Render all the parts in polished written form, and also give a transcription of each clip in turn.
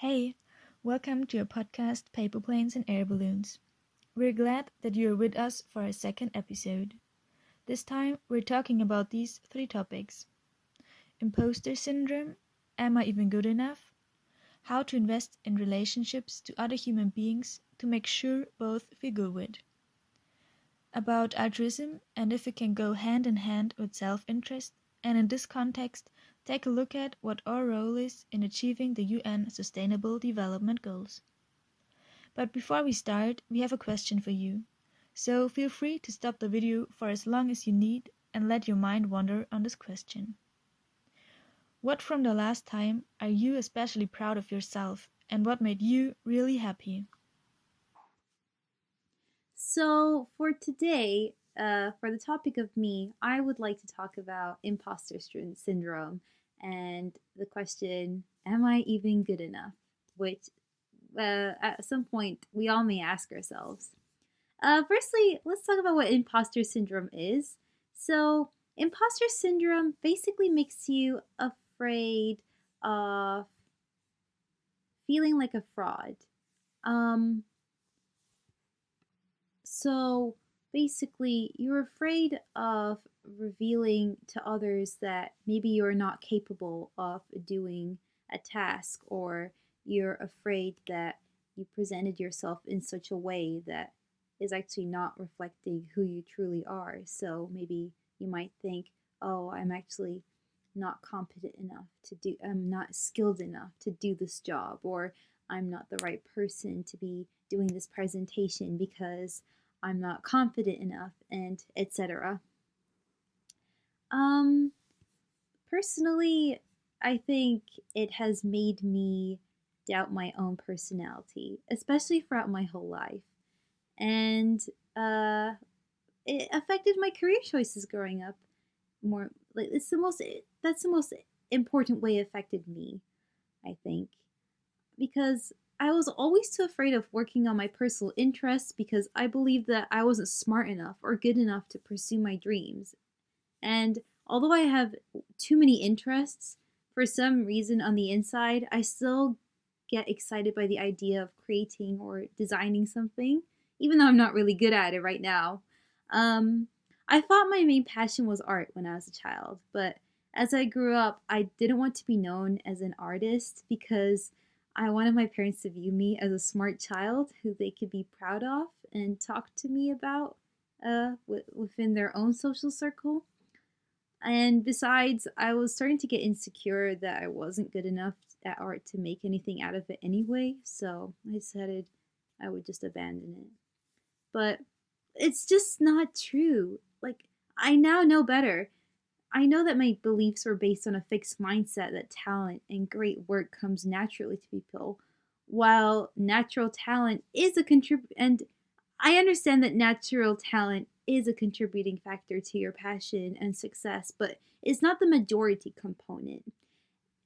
Hey, welcome to your podcast Paper Planes and Air Balloons. We're glad that you're with us for our second episode. This time we're talking about these three topics: imposter syndrome, am I even good enough? How to invest in relationships to other human beings to make sure both feel good with. About altruism and if it can go hand in hand with self interest, and in this context, take a look at what our role is in achieving the UN Sustainable Development Goals. But before we start, we have a question for you. So feel free to stop the video for as long as you need and let your mind wander on this question. What from the last time are you especially proud of yourself, and what made you really happy? So, for today, for the topic of me, I would like to talk about syndrome and the question, am I even good enough? Which, at some point, we all may ask ourselves. Firstly, let's talk about what imposter syndrome is. So, imposter syndrome basically makes you afraid of feeling like a fraud. Um, So basically, you're afraid of revealing to others that maybe you're not capable of doing a task, or you're afraid that you presented yourself in such a way that is actually not reflecting who you truly are. So maybe you might think, oh, I'm actually not competent enough I'm not skilled enough to do this job, or I'm not the right person to be doing this presentation because I'm not confident enough, and etc. Um, Personally, I think it has made me doubt my own personality, especially throughout my whole life. And uh, it affected my career choices growing up more. Like that's the most important way it affected me, I think, because I was always too afraid of working on my personal interests because I believed that I wasn't smart enough or good enough to pursue my dreams. And although I have too many interests, for some reason on the inside, I still get excited by the idea of creating or designing something, even though I'm not really good at it right now. Um, I thought my main passion was art when I was a child, but as I grew up, I didn't want to be known as an artist because I wanted my parents to view me as a smart child who they could be proud of and talk to me about within their own social circle. And besides, I was starting to get insecure that I wasn't good enough at art to make anything out of it anyway, so I decided I would just abandon it. But it's just not true. Like, I now know better. I know that my beliefs were based on a fixed mindset that talent and great work comes naturally to people, while natural talent is a and I understand that natural talent is a contributing factor to your passion and success, but it's not the majority component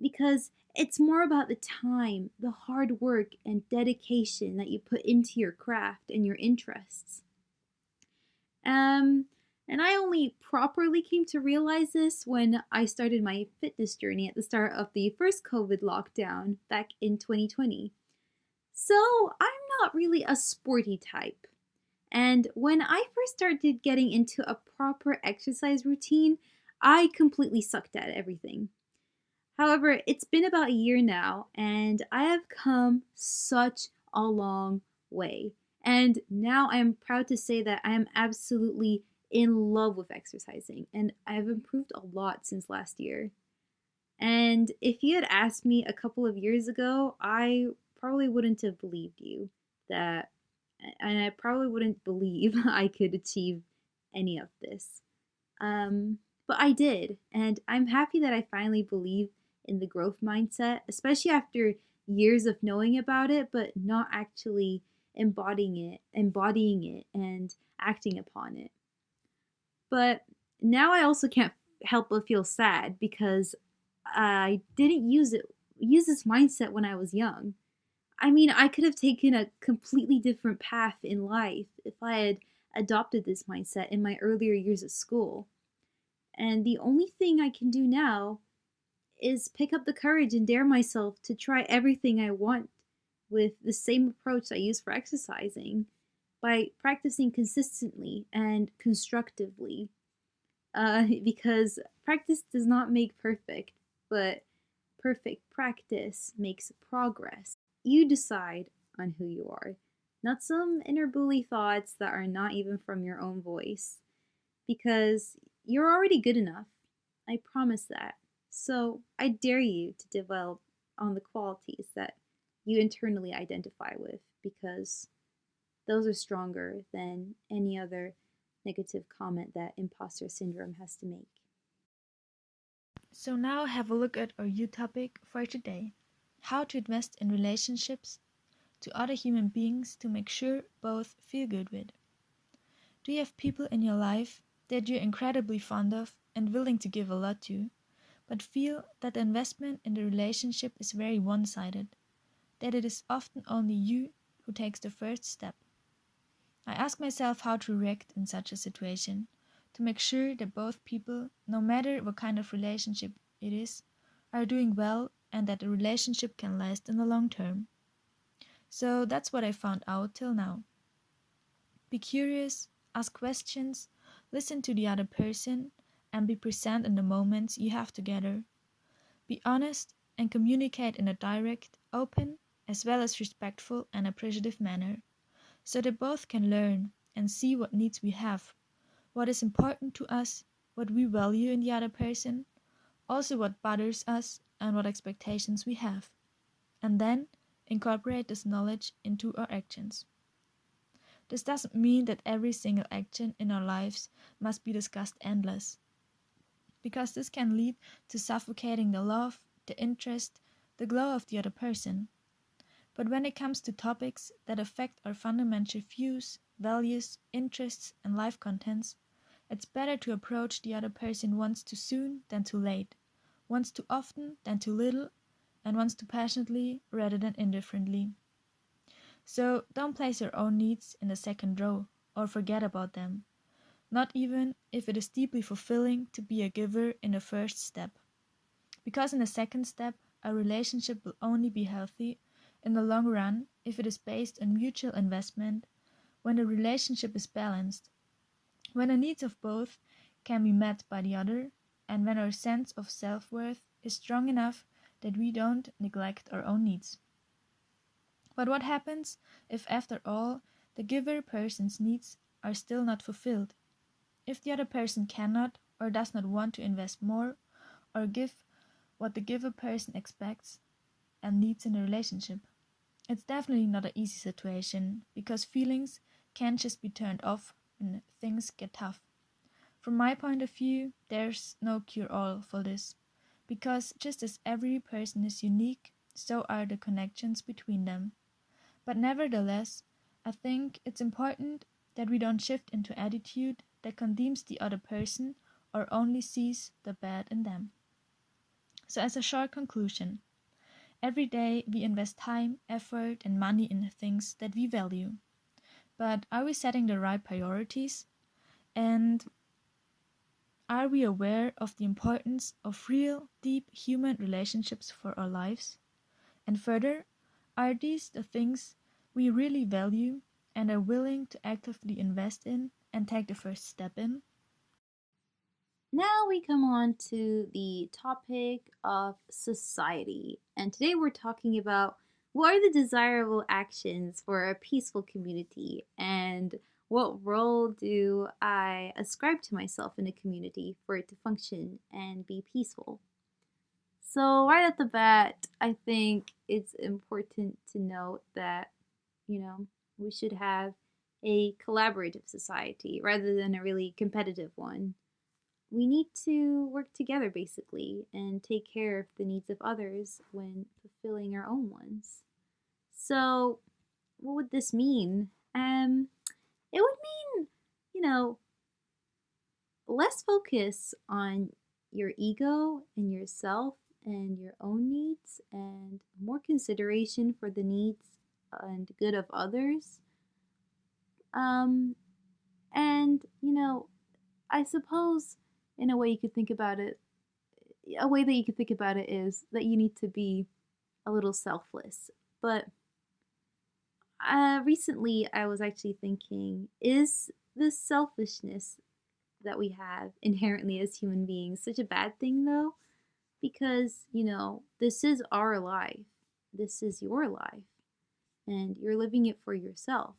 because it's more about the time, the hard work, and dedication that you put into your craft and your interests. Um, and I only properly came to realize this when I started my fitness journey at the start of the first COVID lockdown back in 2020. So I'm not really a sporty type. And when I first started getting into a proper exercise routine, I completely sucked at everything. However, it's been about a year now, and I have come such a long way. And now I am proud to say that I am absolutely in love with exercising, and I have improved a lot since last year. And if you had asked me a couple of years ago, I probably wouldn't have believed you that, and I probably wouldn't believe I could achieve any of this. Um, but I did, and I'm happy that I finally believe in the growth mindset, especially after years of knowing about it, but not actually embodying it, and acting upon it. But now I also can't help but feel sad because I didn't use this mindset when I was young. I mean, I could have taken a completely different path in life if I had adopted this mindset in my earlier years at school. And the only thing I can do now is pick up the courage and dare myself to try everything I want with the same approach I use for exercising by practicing consistently and constructively. Because practice does not make perfect, but perfect practice makes progress. You decide on who you are, not some inner bully thoughts that are not even from your own voice, because you're already good enough. I promise that. So I dare you to develop on the qualities that you internally identify with, because those are stronger than any other negative comment that imposter syndrome has to make. So now have a look at our youth topic for today. How to invest in relationships to other human beings to make sure both feel good with. Do you have people in your life that you're incredibly fond of and willing to give a lot to, but feel that the investment in the relationship is very one-sided, that it is often only you who takes the first step? I ask myself how to react in such a situation to make sure that both people, no matter what kind of relationship it is, are doing well and that the relationship can last in the long term. So that's what I found out till now. Be curious, ask questions, listen to the other person, and be present in the moments you have together. Be honest and communicate in a direct, open, as well as respectful and appreciative manner, so they both can learn and see what needs we have, what is important to us, what we value in the other person, also what bothers us and what expectations we have, and then incorporate this knowledge into our actions. This doesn't mean that every single action in our lives must be discussed endless, because this can lead to suffocating the love, the interest, the glow of the other person. But when it comes to topics that affect our fundamental views, values, interests, and life contents, it's better to approach the other person once too soon than too late, once too often than too little, and once too passionately rather than indifferently. So don't place your own needs in the second row or forget about them, not even if it is deeply fulfilling to be a giver in the first step. Because in the second step, a relationship will only be healthy in the long run if it is based on mutual investment, when the relationship is balanced, when the needs of both can be met by the other, and when our sense of self-worth is strong enough that we don't neglect our own needs. But what happens if, after all, the giver person's needs are still not fulfilled? If the other person cannot or does not want to invest more or give what the giver person expects and needs in a relationship? It's definitely not an easy situation, because feelings can't just be turned off when things get tough. From my point of view, there's no cure-all for this, because just as every person is unique, so are the connections between them. But nevertheless, I think it's important that we don't shift into attitude that condemns the other person or only sees the bad in them. So as a short conclusion, every day we invest time, effort, and money in things that we value. But are we setting the right priorities? And are we aware of the importance of real, deep human relationships for our lives? And further, are these the things we really value and are willing to actively invest in and take the first step in? Now we come on to the topic of society. And today we're talking about what are the desirable actions for a peaceful community, and what role do I ascribe to myself in a community for it to function and be peaceful. So, right at the bat, I think it's important to note that, we should have a collaborative society rather than a really competitive one. We need to work together basically and take care of the needs of others when fulfilling our own ones. So, what would this mean? It would mean, you know, less focus on your ego and yourself and your own needs, and more consideration for the needs and good of others. Um, and, I suppose in a way you could think about it, a way that you can think about it is that you need to be a little selfless. But recently, I was actually thinking, is this selfishness that we have inherently as human beings such a bad thing, though? Because, this is our life, this is your life, and you're living it for yourself.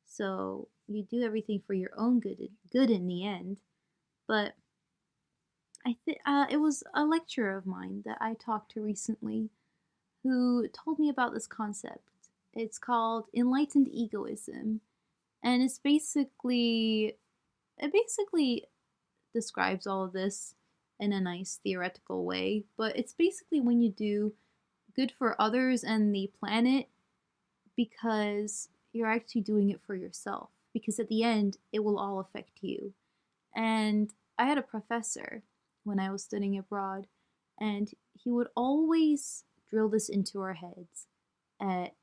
So you do everything for your own good in the end. But I think it was a lecturer of mine that I talked to recently who told me about this concept. It's called enlightened egoism, and it basically describes all of this in a nice theoretical way, but it's basically when you do good for others and the planet because you're actually doing it for yourself, because at the end it will all affect you. And I had a professor when I was studying abroad, and he would always drill this into our heads at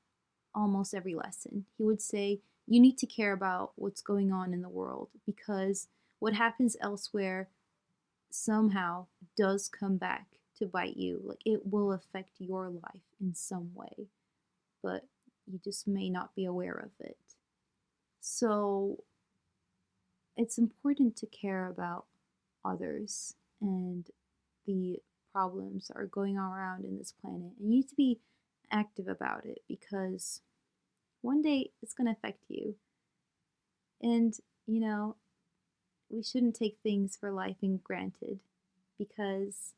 almost every lesson. He would say, you need to care about what's going on in the world because what happens elsewhere somehow does come back to bite you. Like it will affect your life in some way, but you just may not be aware of it. So it's important to care about others and the problems that are going on around in this planet. And you need to be active about it because one day it's going to affect you. And, you know, we shouldn't take things for life and granted because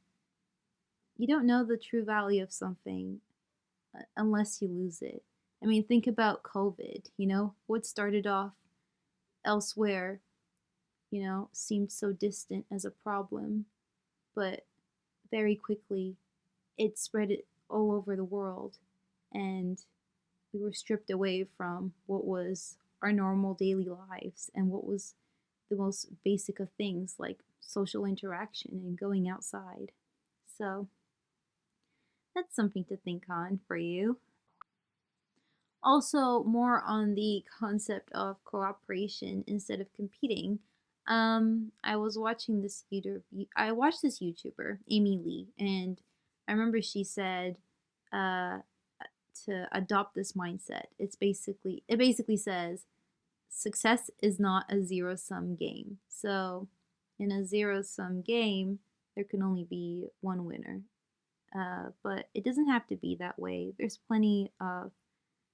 you don't know the true value of something unless you lose it. I mean, think about COVID, what started off elsewhere, seemed so distant as a problem, but very quickly it spread it all over the world, and we were stripped away from what was our normal daily lives and what was the most basic of things like social interaction and going outside. So that's something to think on for you. Also, more on the concept of cooperation instead of competing. I was watching this YouTuber. I watched this YouTuber, Amy Lee, and I remember she said uh, to adopt this mindset. It basically says success is not a zero sum game. So, in a zero sum game, there can only be one winner. But it doesn't have to be that way. There's plenty of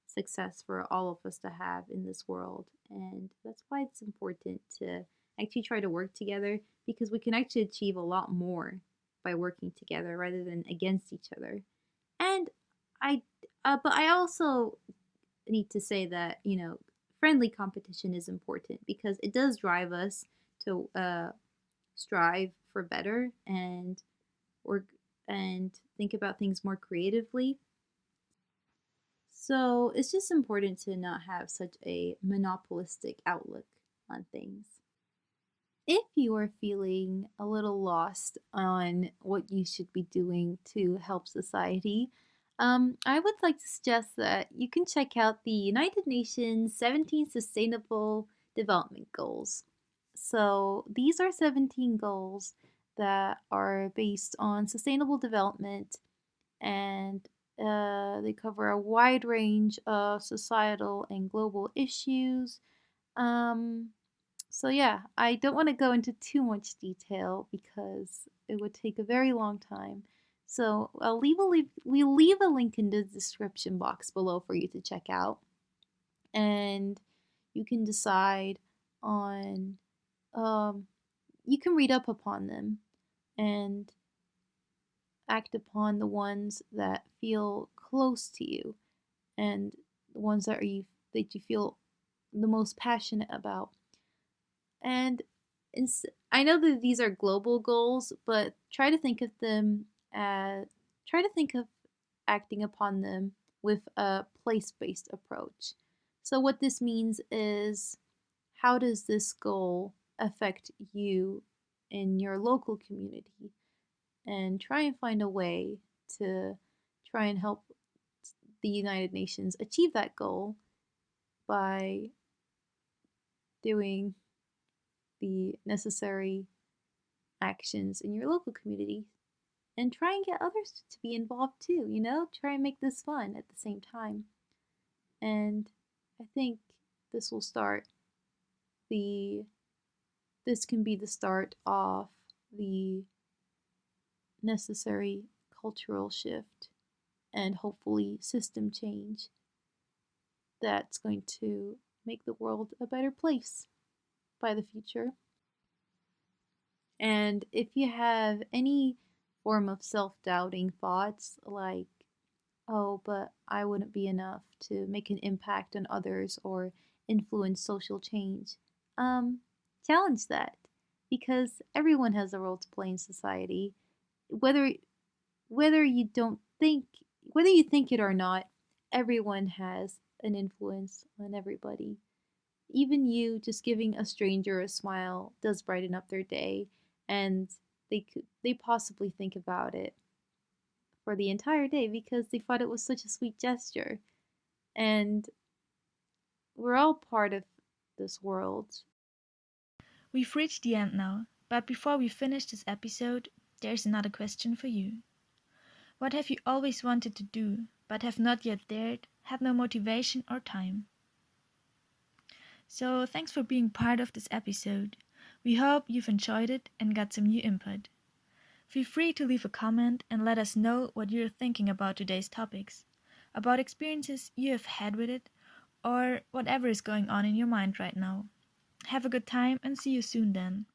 success for all of us to have in this world. And that's why it's important to actually try to work together because we can actually achieve a lot more by working together rather than against each other. And I, but I also need to say that, friendly competition is important because it does drive us to strive for better and work and think about things more creatively. So it's just important to not have such a monopolistic outlook on things. If you are feeling a little lost on what you should be doing to help society, I would like to suggest that you can check out the United Nations 17 Sustainable Development Goals. So these are 17 goals that are based on sustainable development, and they cover a wide range of societal and global issues. Um, so yeah, I don't want to go into too much detail because it would take a very long time. So we'll leave a link in the description box below for you to check out, and you can decide on. Um, you can read up upon them and act upon the ones that feel close to you and the ones that you feel the most passionate about. And I know that these are global goals, but try to think of acting upon them with a place-based approach. So what this means is how does this goal affect you in your local community? And try and find a way to try and help the United Nations achieve that goal by doing the necessary actions in your local community. and try and get others to be involved too, Try and make this fun at the same time. And I think this will start the this can be the start of the necessary cultural shift and hopefully system change that's going to make the world a better place by the future. And if you have any form of self doubting thoughts like, oh, but I wouldn't be enough to make an impact on others or influence social change, um, challenge that because everyone has a role to play in society. Whether whether you don't think whether you think it or not, everyone has an influence on everybody. Even you just giving a stranger a smile does brighten up their day, and they possibly think about it for the entire day because they thought it was such a sweet gesture. And we're all part of this world. We've reached the end now, but before we finish this episode, there's another question for you. What have you always wanted to do, but have not yet dared, had no motivation or time? So, thanks for being part of this episode. We hope you've enjoyed it and got some new input. Feel free to leave a comment and let us know what you're thinking about today's topics, about experiences you have had with it, or whatever is going on in your mind right now. Have a good time and see you soon then.